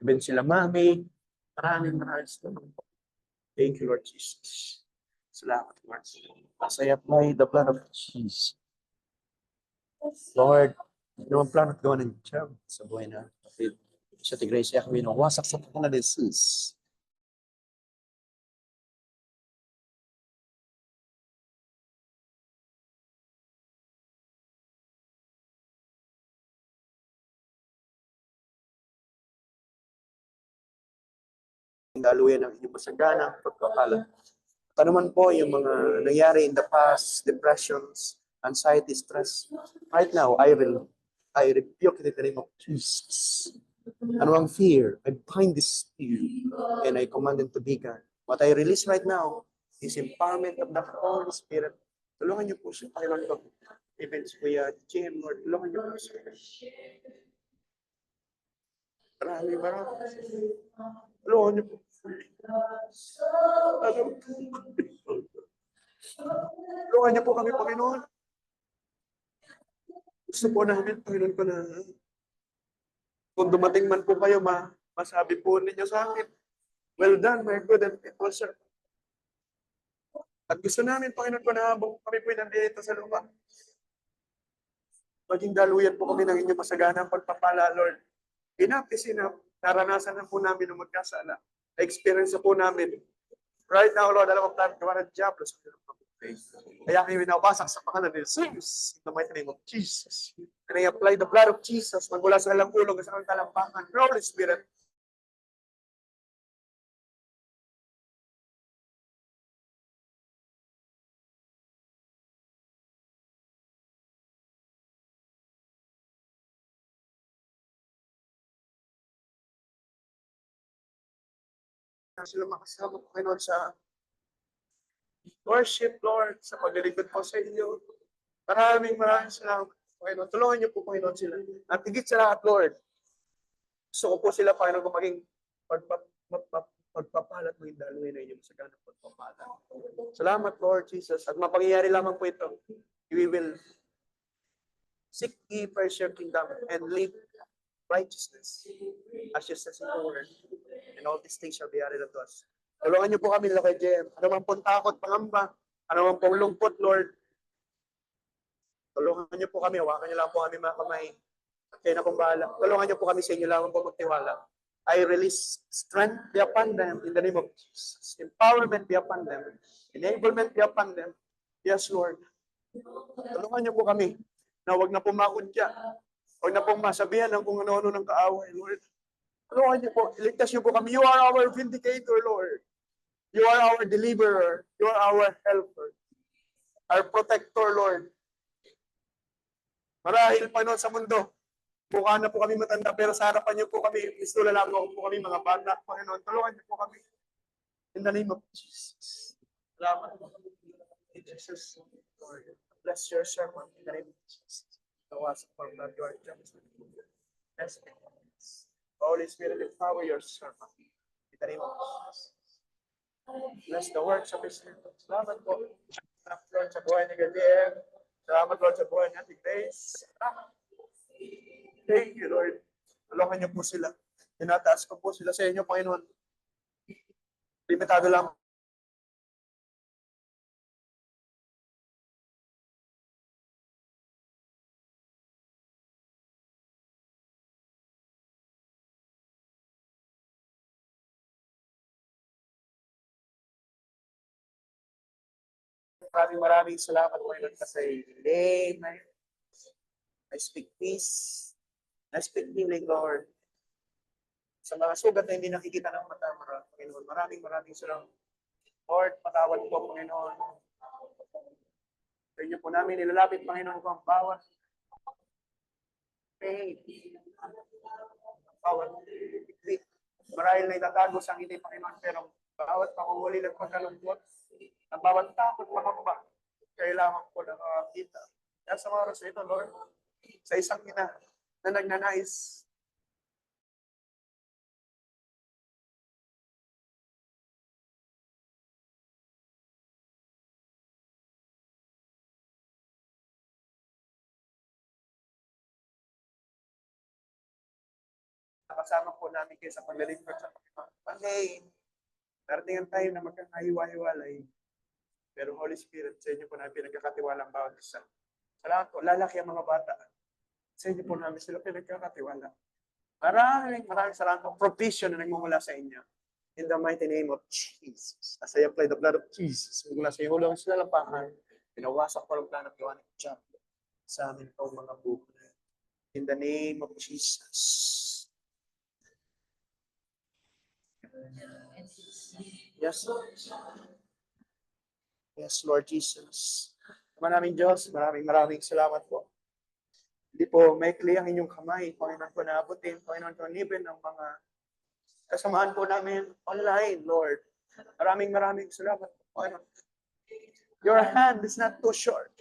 Even sila Mami. Maraming salamat po. Thank you, Lord Jesus. Salamat, Lord. As I apply the blood of Jesus. Lord, ano ang plano at gawa ng Diyos sa buhay na kapit. Sa tigray siya kami nung wasak sa pangaladesis. Daluyan ang inyong masagana, pagkakala. Ano man po yung mga nangyari in the past, depressions, anxiety, stress. Right now, I rebuke it in the name of Jesus. Ano ang fear? I bind this fear and I command it to be gone. What I release right now is empowerment of the Holy Spirit. Tulungan niyo po siya, Panginoon ko. Even si Kuya Jim, Lord, tulungan niyo po siya. Maraming. Tulungan niyo po. Tulungan niyo po kami, Panginoon. Gusto po namin, Panginoon ko na kung dumating man po kayo, masabi po ninyo sa akin, well done, my good and faithful servant. At gusto namin, Panginoon ko na habang kami po nandito sa lupa, maging daluyan po kami ng inyong masaganang pagpapala, Lord. Enough is enough. Naranasan na po namin ng magkasala. Na-experience na po namin. Right now, Lord, alam mo, plan ka ng Diablo sa kaya kayo winawasak sa pangalan ni Jesus. In the mighty name of Jesus. And I apply the blood of Jesus magmula sa alang ulog sa kang talampakan. Holy Spirit. Sila makasama, Panginoon, sa worship, Lord, sa paglilingkod po sa inyo. Maraming salamat, Panginoon. Tulungan niyo po, Panginoon, sila. At higit sa lahat, Lord, gusto ko po sila, Panginoon, kung maging pagpapalat mo yung daluin na inyo sa ganang pagpapalat. Salamat, Lord Jesus. At mapangyayari lamang po ito. We will seek ye first your kingdom and live righteousness as you says in the word. And all these things shall be added unto us. Tulungan niyo po kami, Lord Jem. Ano man pong takot, pangamba, ano man pong lungkot, Lord. Tulungan niyo po kami. Hawakan niyo lang po kami mga kamay. Kayo na pong bahala. Tulungan niyo po kami sa inyo lang po magtiwala. I release strength be upon them in the name of Jesus. Empowerment be upon them. Enablement be upon them. Yes, Lord. Tulungan niyo po kami na huwag na po makudya. Huwag na pong masabihan ng kung ano-ano ng kaaway, Lord. Tulungan niyo po. Iligtas niyo po kami. You are our vindicator, Lord. You are our deliverer. You are our helper. Our protector, Lord. Marahil pa noon sa mundo, mukha na po kami matanda, pero sa harapan niyo po kami, Kristo lalako po kami mga bata, Panginoon. Tulungan niyo po kami. In the name of Jesus. Salamat po. In Jesus' Lord. Bless your sermon in the name of Jesus. Tawas for blood, your justice. Bless me. Holy Spirit, empower your sermon in the name of Jesus. Bless the works of His name. Salamat po. Salamat, Lord, sa buhay ni Gadien. Salamat, Lord, sa buhay ni Ate Grace. Thank you, Lord. Tulungan niyo po sila. Tinataas ko po sila sa inyo, Panginoon. Limitado lang. Maraming salamat po kasi Amen. I speak peace. I speak healing, Lord. Sa mga sugat na hindi nakikita ng mata, Panginoon, maraming salamat. Lord, patawad po, Panginoon. Sa inyo po namin nilalapit, Panginoon, ko ang bawat pain, bawat bit. Marahil na itatago sa hindi, Panginoon, pero bawat pakunguli ng pagkalungkot, ang bawat takot makakaba, kailangan ko na makakita. Kaya sa mga oras na ito, Lord, sa isang ina na nagnanais kasama po namin kayo sa paglilingkod sa Panginoon. Monday, darating tayo na magkakahiwa-hiwalay. Pero Holy Spirit, sa inyo po namin pinagkakatiwala ang bawat isa. Salamat po, lalaki ang mga bata. Sa inyo po namin sila pinagkakatiwala. Maraming salamat po. Provision na nagmumula sa inyo. In the mighty name of Jesus. As I apply the blood of Jesus, mula sa iyo lang sila lampahan, pinawasak ko ang plan ng gawa ng Diyan sa amin po mga buhay. In the name of Jesus. Yes, Lord. Yes, Lord Jesus. Maraming Diyos, maraming salamat po. Hindi po maikli ang inyong kamay, Panginoon po naabutin, Panginoon po nibin ang mga kasamahan po namin online, Lord. Maraming salamat po, Panginoon. Your hand is not too short.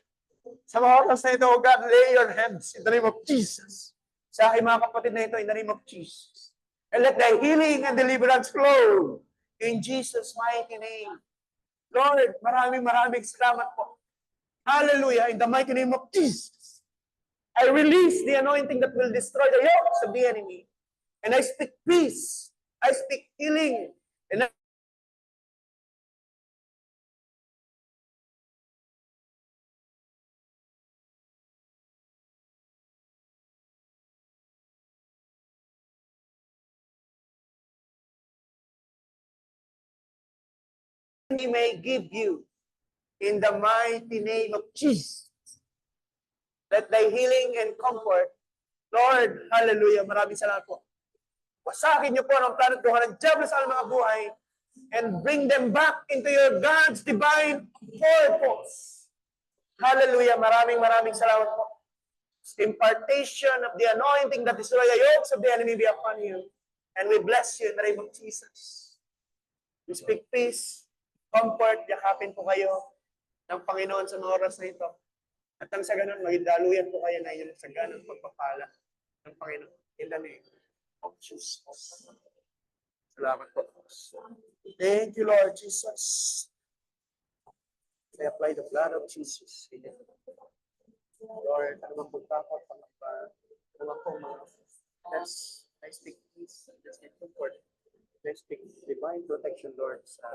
Sa mga oras na ito, oh God, lay your hands in the name of Jesus. Sa aking mga kapatid na ito, in the name of Jesus. And let thy healing and deliverance flow in Jesus' mighty name. Lord, maraming salamat po. Hallelujah, in the mighty name of Jesus. I release the anointing that will destroy the yokes of the enemy. And I speak peace. I speak healing. And He may give you in the mighty name of Jesus. Let thy healing and comfort, Lord, hallelujah, maraming salamat po. Wasakin niyo po ang plano at gawa ng Diablo sa mga buhay and bring them back into your God's divine purpose. Hallelujah, maraming salamat po. Impartation of the anointing that destroy the yokes of the enemy be upon you. And we bless you in the name of Jesus. We speak peace, comfort, yakapin po kayo ng Panginoon sa mga oras na ito. At ang sa ganun, magdaluyan po kayo na yun sa ganun pagpapala ng Panginoon. In the name of Jesus. Salamat po. Thank you, Lord Jesus. I apply the blood of Jesus. Lord, ano bang pagkakot, ano bang po mga yes, I speak peace, I speak comfort. I speak divine protection, Lord, sa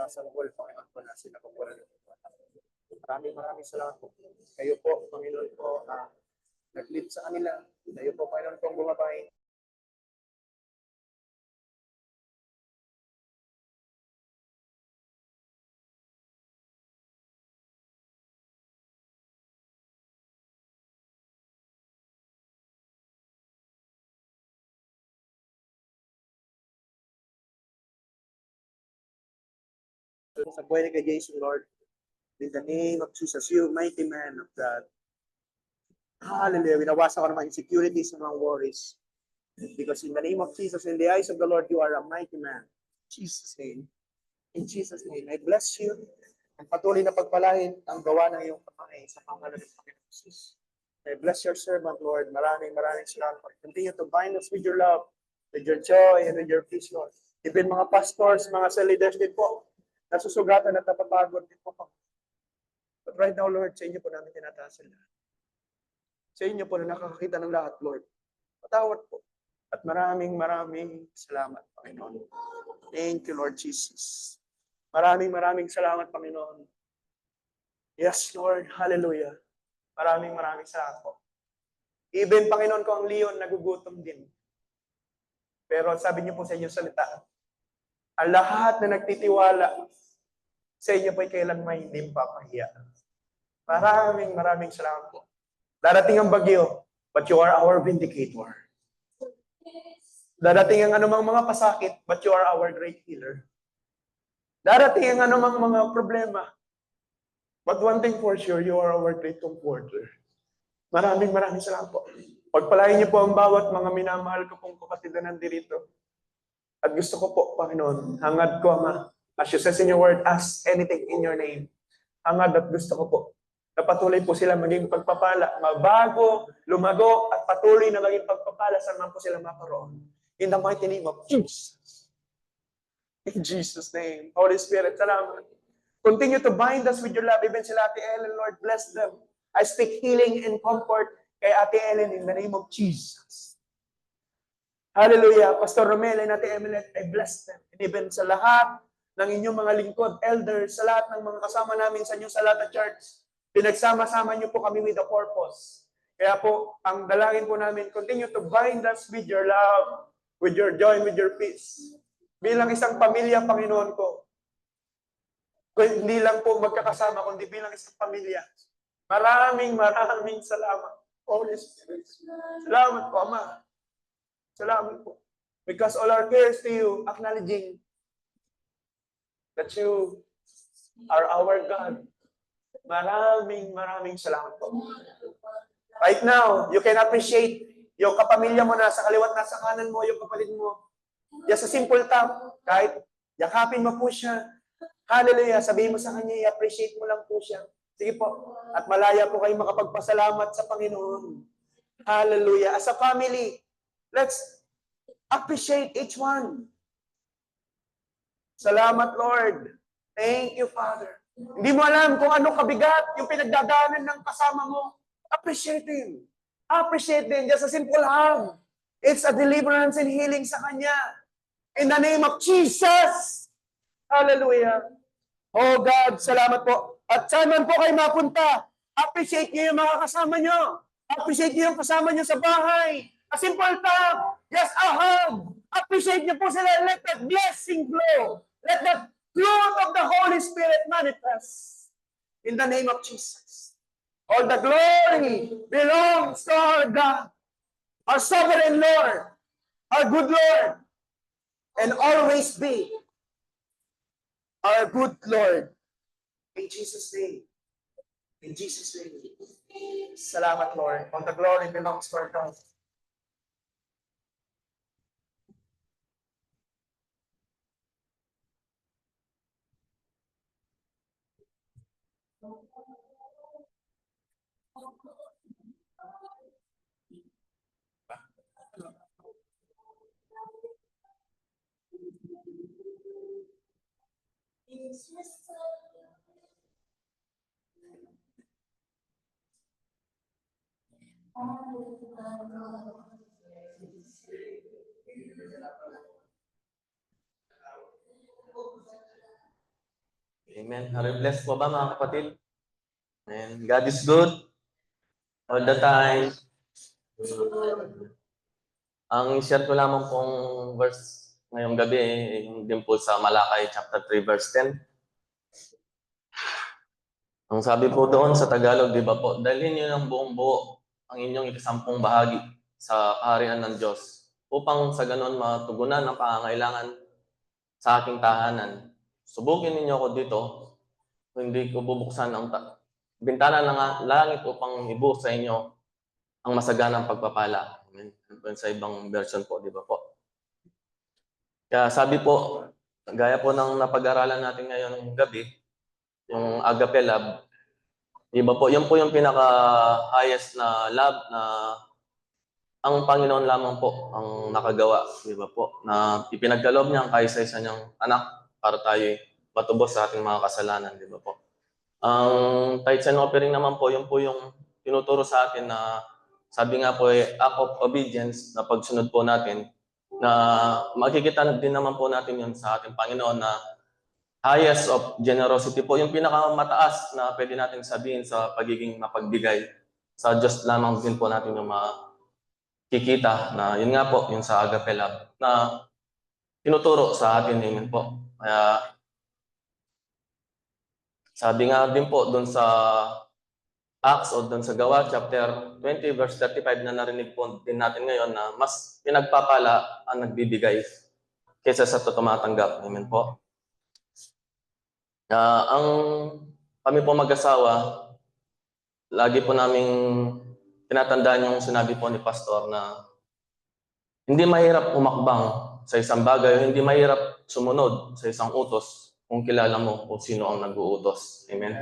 sanggol, Panginoon po na sila po po. Maraming salamat po. Kayo po, Panginoon po, nag-lead sa kanila. Kayo po, Panginoon po, bumabay. Sa buhay ni kay Jason, Lord, in the name of Jesus, you mighty man of God. Hallelujah. Winawasan ko naman insecurities and mga worries. Because in the name of Jesus, in the eyes of the Lord, you are a mighty man. In Jesus' name. In Jesus' name, I bless you. Ang patuloy na pagpalain ang gawa ng iyong kamay sa pangalan ng Panginoon Jesus. I bless your servant, Lord. Maraming salamat. Continue to bind us with your love, with your joy, and with your peace, Lord. Even mga pastors, mga cell leaders din po, nasusugatan at napapagod din po. But right now, Lord, sa inyo po namin tinataas sila. Sa inyo po na nakakakita ng lahat, Lord. Patawad po. At maraming salamat, Panginoon. Thank you, Lord Jesus. Maraming salamat, Panginoon. Yes, Lord. Hallelujah. Maraming salamat po. Even, Panginoon ko, ang leon nagugutom din. Pero sabi niyo po sa inyong salita, ang lahat na nagtitiwala sa inyo po'y kailan may hindi papahiya. Maraming salamat po. Darating ang bagyo, but you are our vindicator. Darating ang anumang mga pasakit, but you are our great healer. Darating ang anumang mga problema, but one thing for sure, you are our great comforter. Maraming salamat po. Pagpalain niyo po ang bawat mga minamahal ko pong kapatid na nandito. At gusto ko po, Panginoon, hangad ko, Ama, as you says in your word, ask anything in your name. Hangad at gusto ko po, na patuloy po sila maging pagpapala, mabago, lumago, at patuloy na maging pagpapala saan man po sila makaroon. In the mighty name of Jesus. In Jesus' name. Holy Spirit, salamat. Continue to bind us with your love. Even sila Ate Ellen, Lord, bless them. I speak healing and comfort kay Ate Ellen in the name of Jesus. Hallelujah. Pastor Romel and Ate Emily, I bless them. And even sa lahat ng inyong mga lingkod, elders, sa lahat ng mga kasama namin sa inyong Salata Church, pinagsama-sama niyo po kami with a purpose. Kaya po, ang dalangin po namin, continue to bind us with your love, with your joy, with your peace. Bilang isang pamilya, Panginoon ko, hindi lang po magkakasama, kundi bilang isang pamilya. Maraming salamat, Holy Spirit. Salamat po, Ama. Salamat po. Because all our cares to you, acknowledging that you are our God. Maraming salamat po. Right now, you can appreciate yung kapamilya mo nasa kaliwat, nasa kanan mo, yung kapatid mo. Just a simple tap. Kahit yakapin mo po siya. Hallelujah. Sabihin mo sa kanya, i-appreciate mo lang po siya. Sige po. At malaya po kayo makapagpasalamat sa Panginoon. Hallelujah. As a family, let's appreciate each one. Salamat, Lord. Thank you, Father. Hindi mo alam kung anong kabigat yung pinagdadaanan ng kasama mo. Appreciate Him. Appreciate Him. Just a simple hug. It's a deliverance and healing sa Kanya. In the name of Jesus. Hallelujah. Oh God, salamat po. At saan man po kayo mapunta, appreciate niyo yung mga kasama niyo. Appreciate niyo yung kasama niyo sa bahay. A simple tap. Just a hug. Appreciate niyo po sila. Let that blessing flow. Let that fruit of the Holy Spirit manifest. In the name of Jesus. All the glory belongs to our God, our sovereign Lord, our good Lord, and always be our good Lord. In Jesus' name. In Jesus' name. Salamat, Lord. All the glory belongs to our God. Amen. Are you blessed po ba mga kapatid? And God is good all the time. Ang share ko lamang pong verse ngayong gabi, yung din po sa Malakay chapter 3 verse 10. Ang sabi po doon sa Tagalog, di ba po, dalhin niyo ng buong buo ang inyong ikasampung bahagi sa kaharian ng Diyos upang sa ganon matugunan ang pangangailangan sa aking tahanan. Subukin ninyo ako dito, hindi ko bubuksan ang bintana ng langit upang ibuhos sa inyo ang masaganang pagpapala. Amen. Sa ibang version po, di ba po? Kaya sabi po, gaya po ng napag-aralan natin ngayon gabi, yung Agape Love, di ba po, yun po yung pinaka-highest na love na ang Panginoon lamang po ang nakagawa, di ba po, na ipinagkaloob niya ang kaisa-isa niyang anak para tayo matubos sa ating mga kasalanan, di ba po? Ang tithes and offering naman po, yun po yung tinuturo sa atin na sabi nga po act of obedience na pagsunod po natin, na makikita din naman po natin yun sa ating Panginoon na highest of generosity po, yung pinakamataas na pwede natin sabihin sa pagiging mapagbigay. Sa Diyos lamang din po natin yung makikita na yun nga po, yung sa agape love na tinuturo sa atin, amen po. Kaya sabi nga din po doon sa Acts o doon sa Gawa chapter 20 verse 35 na narinig po din natin ngayon na mas pinagpapala ang nagbibigay kaysa sa tumatanggap. Amen po. Ang kami po mag-asawa, lagi po naming tinatandaan yung sinabi po ni Pastor na hindi mahirap umakbang sa isang bagay, hindi mahirap sumunod sa isang utos kung kilala mo kung sino ang nag-uutos. Amen.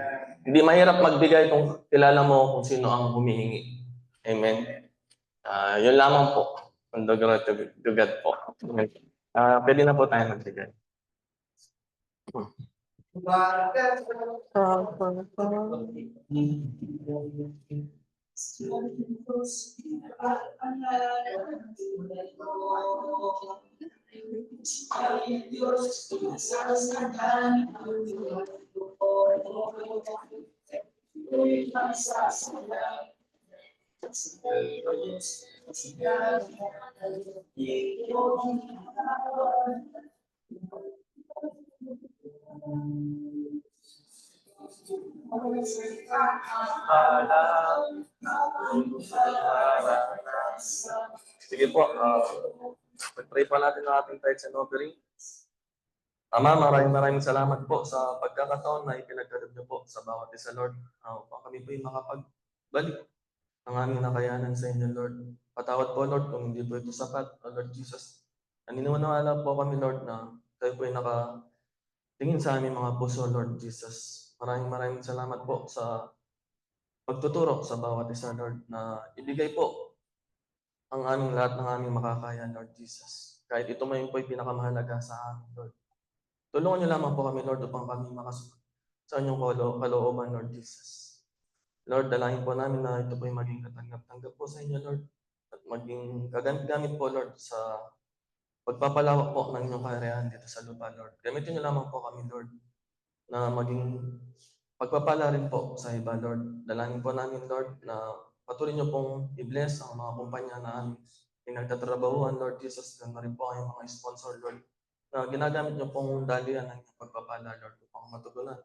Hindi mahirap magbigay kung kilala mo kung sino ang humihingi. Amen. Yun lamang po. On the glory to God po. Amen. Pwede na po tayo magbigay. Sige po, pag-pray pa natin ang ating tithes and offering. Ama, maraming salamat po sa pagkakataon na ipinagkaloob niyo po sa bawat isa, Lord. Upang kami po yung makapagbalik ng aming nakayanan sa inyo, Lord. Patawad po, Lord, kung hindi po ito sapat, O Lord Jesus. Naniniwala po kami, Lord, na kayo po yung nakatingin sa aming mga puso, Lord Jesus. Maraming salamat po sa pagtuturo sa bawat isa, Lord, na ibigay po ang aming lahat ng aming makakaya, Lord Jesus. Kahit ito man po yung pinakamahalaga sa amin, Lord. Tulungan niyo lamang po kami, Lord, upang kami makasunod sa inyong kalooban, Lord Jesus. Lord, dalangin po namin na ito po yung maging katanggap-tanggap po sa inyo, Lord. At maging kagamit po, Lord, sa pagpapalawak po ng inyong kaharian dito sa lupa, Lord. Gamitin niyo lamang po kami, Lord, na maging pagpapala rin po sa iba, Lord. Dalangin po namin, Lord, na patuloy niyo pong i-bless ang mga kumpanya na aming pinagtatrabahuan, Lord Jesus. Ganda rin po ang mga sponsor, Lord, na ginagamit niyo pong dalian ng inyong pagpapala, Lord, upang matugunan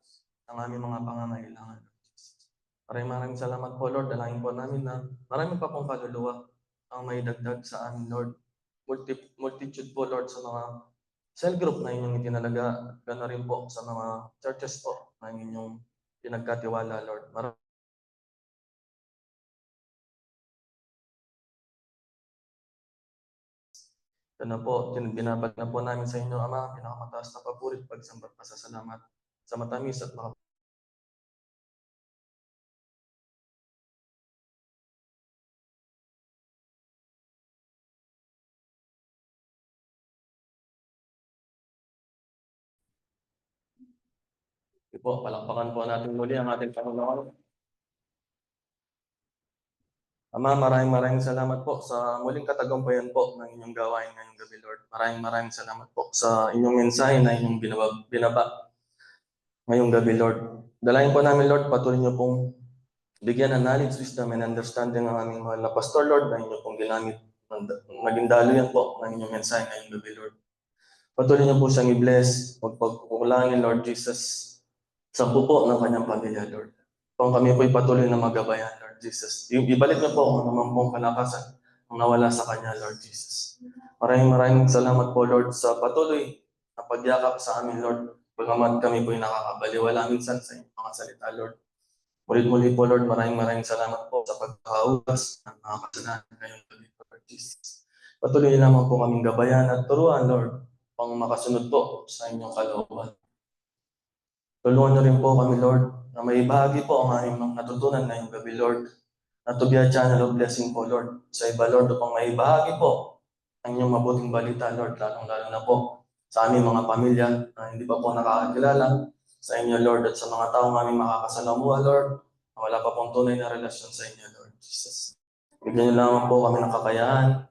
ang aming mga pangangailangan, Lord Jesus. Maraming salamat po, Lord. Dalangin po namin na marami pa pong kaluluwa ang may dagdag sa amin, Lord. Multitude po, Lord, sa mga cell group na inyong itinalaga. Gano'n rin po sa mga churches po na inyong pinagkatiwala, Lord. Gano'n po, binabag na po namin sa inyo, Ama, pinakamataas na papurit, pagsambat, pasasalamat sa matamis at po, palakpakan po natin muli ang ating Panginoon. Ama, maraming salamat po sa muling katagumpayan po ng inyong gawain ngayong gabi, Lord. Maraming salamat po sa inyong mensahe na inyong binaba ngayong gabi, Lord. Dalangin po namin, Lord, patuloy niyo pong bigyan ng knowledge, wisdom, and understanding ang aming mahal na pastor, Lord, na inyo pong ginamit. Naging daluyan po ng inyong mensahe ngayong gabi, Lord. Patuloy niyo po siyang i-bless, pagpagkukulangin, Lord Jesus, sa pupo ng kanyang pamilya, Lord. Kung kami po'y patuloy na magabayan, Lord Jesus. Ibalik niyo po kung naman pong kalakasan ang nawala sa kanya, Lord Jesus. Maraming salamat po, Lord, sa patuloy na pagyakap sa amin, Lord. Pagamat kami po'y nakakabaliwala minsan sa inyong mga salita, Lord. Muli po, Lord, maraming salamat po sa pagkakaugas ng mga kasalanan ngayong gabi, Lord Jesus. Patuloy naman po kaming gabayan at turuan, Lord, pang makasunod po sa inyong kalooban. Tulungan niyo rin po kami, Lord, na may bahagi po ang aming natutunan ngayong gabi, Lord, na to be a channel of blessing po, Lord. Sa iba, Lord, upang may bahagi po ang inyong mabuting balita, Lord, lalong-lalo na po sa aming mga pamilya na hindi pa po nakakakilala sa inyo, Lord, at sa mga taong aming makakasalamuha, Lord, na wala pa pong tunay na relasyon sa inyo, Lord Jesus. Bigyan niyo lamang po kami ng kakayahan,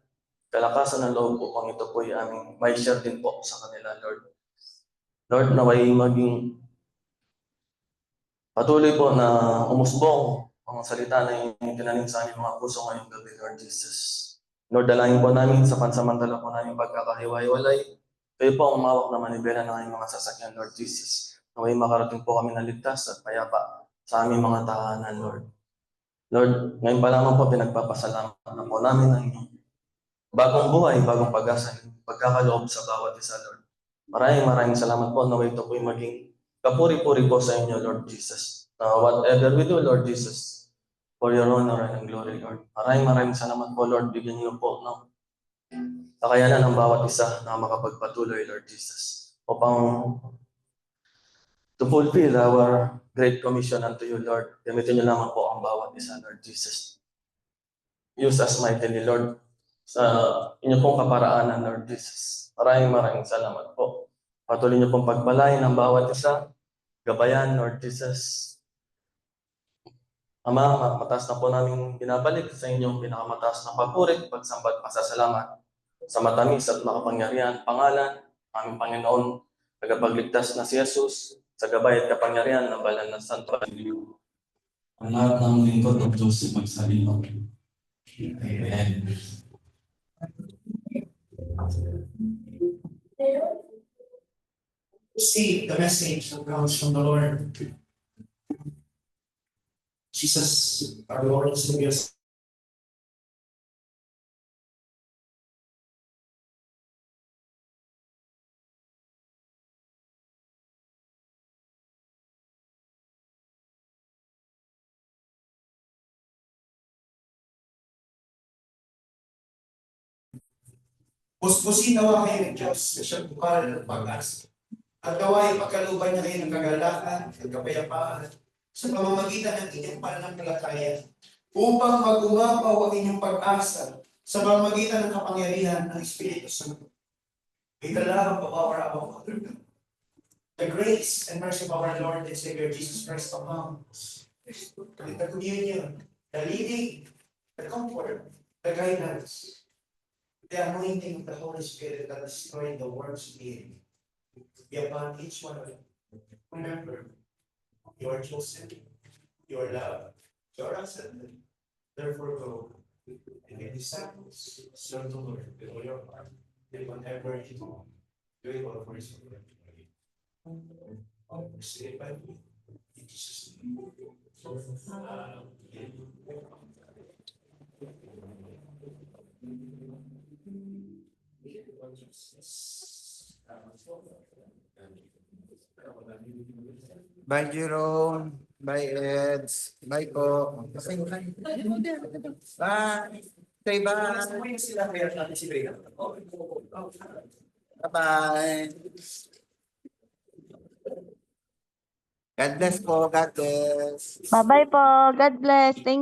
kalakasan ng loob upang ito po ay aming may share din po sa kanila, Lord. Lord, naway maging patuloy po na umusbong ang salita na inyong tinanim sa aming mga puso ngayong gabi, Lord Jesus. Lord, dalangin po namin sa pansamantala po namin pagkakahiwa-hiwalay. Kayo po ang umawak na manibela ng aming mga sasakyan, Lord Jesus. Naway makarating po kami na ligtas at payapa sa aming mga tahanan, Lord. Lord, ngayon pa lamang po pinagpapasalamat na po namin ang inyong bagong buhay, bagong pag-asa, pagkakaloob sa bawat isa, Lord. Maraming salamat po. Naway ito po'y maging kapuri-puri po sa inyo, Lord Jesus. Whatever we do, Lord Jesus, for your honor and glory, Lord. Maraming salamat po, Lord. Bigyan niyo po ng kakayanan ng bawat isa na makapagpatuloy, Lord Jesus, upang to fulfill our great commission unto you, Lord. Gamitin niyo lamang po ang bawat isa, Lord Jesus. Use us mightily, Lord, sa inyo pong kaparaanan, Lord Jesus. Maraming salamat po. Patuloy niyo pong pagpalain ang bawat isa. Gabayan, Lord Jesus. Ama, mataas na po namin binabalik sa inyong pinakamataas na papuri, pagsambat, pasasalamat sa matamis at makapangyarihan pangalan, aming Panginoon, tagapagligtas na si Jesus, sa gabay at kapangyarihan ng banal na Santo. Ang lahat ng lingkod ng Diyos magsalino. Amen. See the message that comes from the Lord. Jesus, our Lord and Savior. Puspusin nawa kayo ng Diyos sa siyang bukal ng pag-asa. At gaway pagkalubay na kayo ng kagalakan at kapayapaan sa pamamagitan ng inyong pananampalataya upang mag-umapaw ang inyong pag-asa sa pamamagitan ng kapangyarihan ng Espiritu Santo. May the love of our Father, the grace and mercy of our Lord and Savior Jesus Christ among us, the communion, the leading, the comfort, the guidance, the anointing of the Holy Spirit that is destroying the works of the enemy be upon each one of you. Remember, you are chosen, you are loved, you are accepted. Therefore, go and make disciples, serve the Lord with all your heart, and whatever you do it all for His glory. Say it by me. In Jesus' name. Bye, Jerome. Bye, Eds. Bye po. Bye. Say bye. Bye-bye. God bless po. God bless. Bye-bye po. God bless. Thank